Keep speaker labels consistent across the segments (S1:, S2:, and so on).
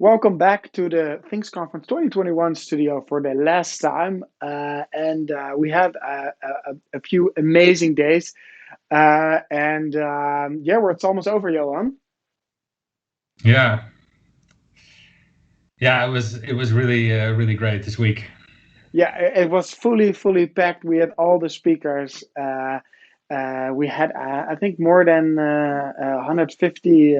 S1: Welcome back to the Things Conference 2021 studio for the last time. And we had a few amazing days. Where it's almost over, Johan.
S2: Yeah, yeah, it was really great this week.
S1: Yeah, it was fully packed. We had all the speakers. We had, I think, more than 150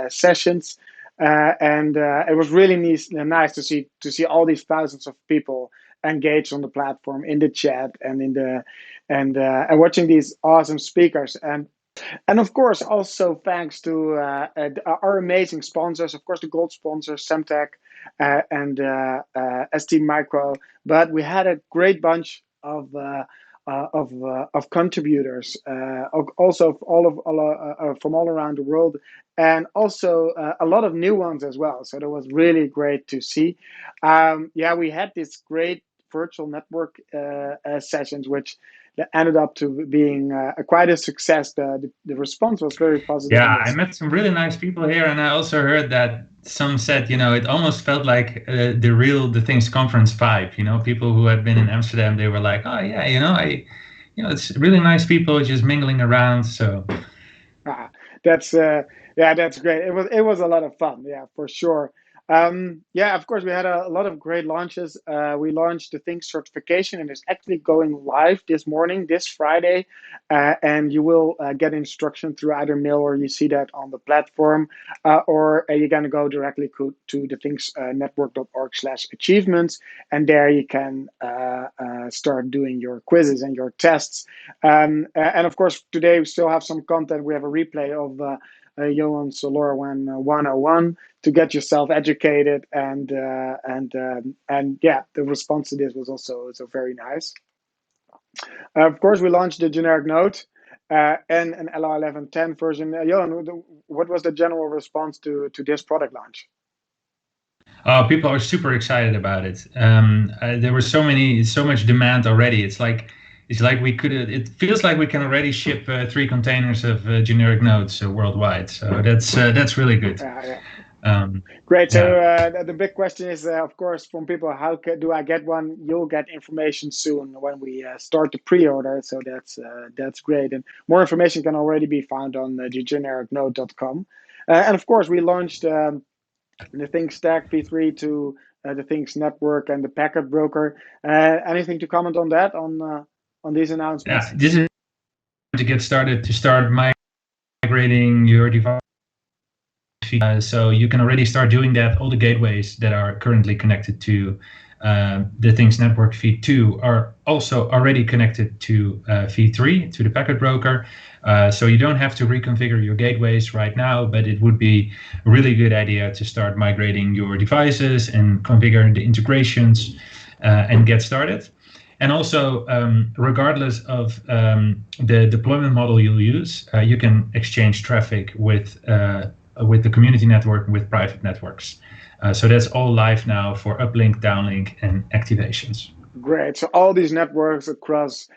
S1: sessions, and it was really nice to see all these thousands of people engaged on the platform, in the chat, and in the and watching these awesome speakers. And of course, also thanks to our amazing sponsors, of course, the gold sponsors, Semtech and ST Micro. But we had a great bunch of contributors, also from all around the world, and also a lot of new ones as well. So that was really great to see. Yeah, we had this great virtual network sessions, which that ended up to being quite a success. The response was very positive on
S2: Yeah, I
S1: this.
S2: met some really nice people here, and I also heard that some said, it almost felt like the Things conference vibe. People who had been in Amsterdam, they were like, oh yeah, it's really nice people just mingling around. So
S1: Ah, that's yeah, that's great. It was a lot of fun, yeah, for sure. Yeah, of course, we had a lot of great launches. We launched the Think certification, and it's actually going live this morning, this Friday, and you will get instruction through either mail or you see that on the platform, or you're gonna go directly to the Things network.org/achievements, and there you can start doing your quizzes and your tests. And of course, today we still have some content. We have a replay of Johan SolarWAN 101 to get yourself educated, and yeah, the response to this was also very nice. Of course, we launched the generic node and an LR1110 version. Johan, what was the general response to this product launch?
S2: people are super excited about it. There was so much demand already. It's like we could. It feels like we can already ship 3 containers of generic nodes worldwide. So that's really good.
S1: Yeah.
S2: Um,
S1: Great. So
S2: yeah,
S1: the big question is, of course, from people, do I get one? You'll get information soon when we start the pre-order. So that's great. And more information can already be found on thegenericnode.com. And of course, we launched the Things Stack v3 to the Things Network and the Packet Broker. Anything to comment on that, on these
S2: yeah.
S1: announcements?
S2: This is to get started to start migrating your device. So you can already start doing that. All the gateways that are currently connected to the Things Network v2 are also already connected to v3, to the packet broker. So you don't have to reconfigure your gateways right now, but it would be a really good idea to start migrating your devices and configure the integrations and get started. And also, regardless of the deployment model you'll use, you can exchange traffic with the community network, with private networks. So that's all live now for uplink, downlink, and activations.
S1: Great. So all these networks across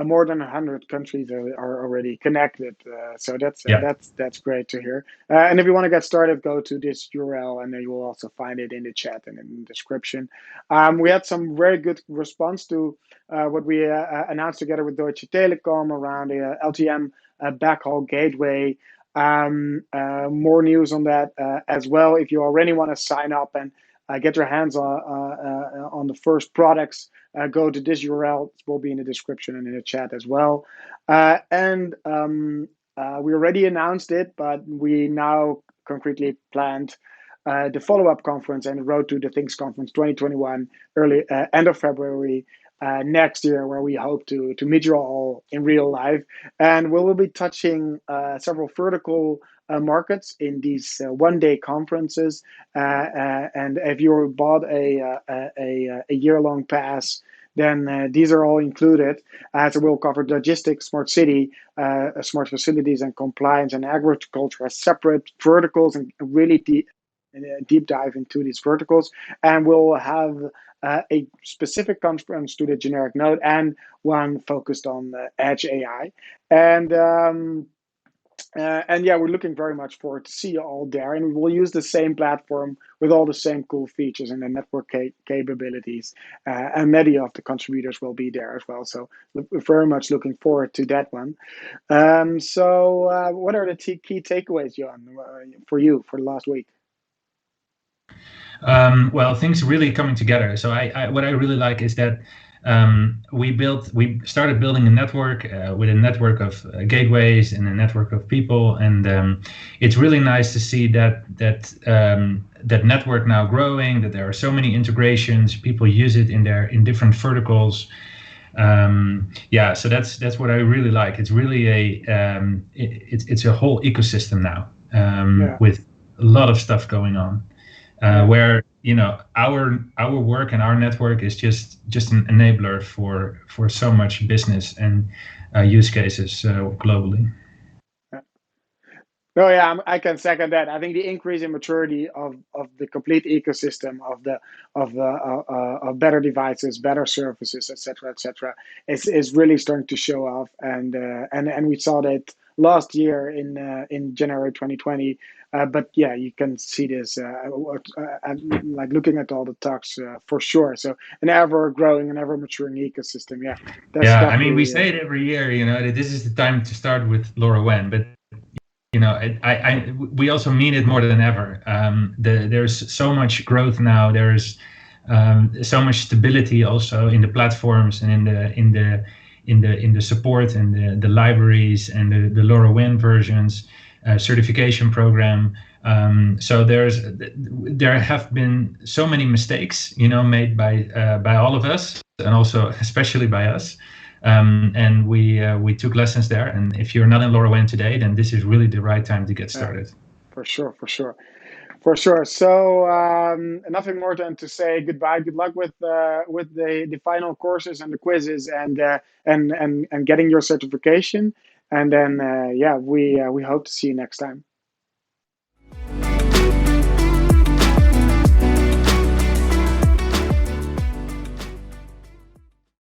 S1: more than 100 countries are already connected. So that's
S2: Yeah.
S1: that's great to hear. And if you want to get started, go to this URL, and then you will also find it in the chat and in the description. We had some very good response to what we announced together with Deutsche Telekom around the LTM backhaul gateway. More news on that as well. If you already want to sign up and get your hands on the first products, go to this URL. It will be in the description and in the chat as well. We already announced it, but we now concretely planned the follow-up conference and the Road to the Things Conference 2021, end of February next year, where we hope to meet you all in real life. And we will be touching several vertical markets in these one-day conferences. And if you bought a year-long pass, then these are all included. So we'll cover logistics, smart city, smart facilities, and compliance, and agriculture as separate verticals, and really deep dive into these verticals. And we'll have a specific conference to the generic node, and one focused on edge AI. And And yeah, we're looking very much forward to see you all there. And we will use the same platform with all the same cool features and the network capabilities. And many of the contributors will be there as well. So we're very much looking forward to that one. What are the key takeaways, Johan, for you for the last week?
S2: Well, things really coming together. So what I really like is that we started building a network with a network of gateways and a network of people, and it's really nice to see that network now growing. That there are so many integrations. People use it in different verticals. Yeah, so that's what I really like. It's really it's a whole ecosystem now,
S1: Yeah.
S2: with a lot of stuff going on.
S1: Yeah.
S2: Where our work and our network is just an enabler for so much business and use cases globally.
S1: No, yeah, I can second that. I think the increase in maturity of the complete ecosystem of better devices, better services, et cetera, is really starting to show off, and we saw that last year in January 2020. But yeah, you can see this like looking at all the talks for sure. So an ever growing and ever maturing ecosystem. Yeah, that's
S2: Yeah, I mean, we
S1: definitely
S2: say it every year, that this is the time to start with LoRaWAN, but we also mean it more than ever. There's so much growth now. There's so much stability also in the platforms and in the support and the libraries and the LoRaWAN versions, certification program. So there have been so many mistakes, made by all of us, and also especially by us. And we took lessons there. And if you're not in LoRaWAN today, then this is really the right time to get started.
S1: for sure, for sure. For sure. So nothing more than to say goodbye. Good luck with the final courses and the quizzes and getting your certification. And then yeah, we hope to see you next time.